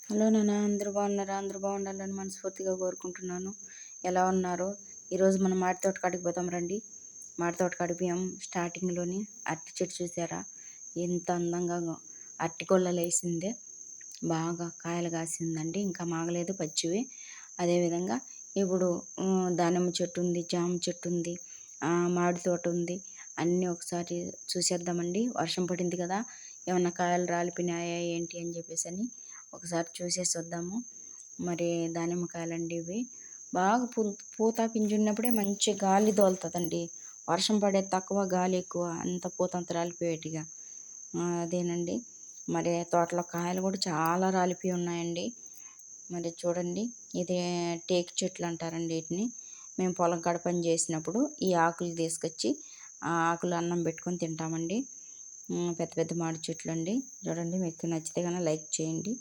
Hello నాన్న, అందరూ బాగున్నారా? అందరూ బాగుండాలని మనస్ఫూర్తిగా కోరుకుంటున్నాను. ఎలా ఉన్నారు? ఈరోజు మనం మామిడి తోట కాడికి పోతాం రండి. మామిడి తోట కాడికి పోయాం. స్టార్టింగ్లోని అరటి చెట్టు చూసారా? ఎంత అందంగా అరటి గొల్లలు వేసిందే, బాగా కాయలు కాసిందండి. ఇంకా మాగలేదు, పచ్చివి. అదేవిధంగా ఇప్పుడు దానిమ్మ చెట్టు ఉంది, జామ చెట్టు ఉంది, మామిడి తోట ఉంది. అన్నీ ఒకసారి చూసేద్దామండి. వర్షం పడింది కదా, ఏమన్నా కాయలు రాలిపోయినాయా ఏంటి అని చెప్పేసి ఒకసారి చూసేసి వద్దాము. మరి దానిమ్మకాయలండి ఇవి. బాగా పూత పింజున్నప్పుడే మంచి గాలి తోలుతుందండి. వర్షం పడేది తక్కువ, గాలి ఎక్కువ, అంత పూత అంత రాలిపోయేట్టుగా. అదేనండి. మరి తోటలో కాయలు కూడా చాలా రాలిపోయి ఉన్నాయండి. మరి చూడండి, ఇది టేకు చెట్లు అంటారండి వీటిని. మేము పొలం కాడ పని చేసినప్పుడు ఈ ఆకులు తీసుకొచ్చి ఆ ఆకులు అన్నం పెట్టుకొని తింటామండి. పెద్ద పెద్ద మామిడి చెట్లు అండి. చూడండి, మీకు నచ్చితే కనుక లైక్ చేయండి.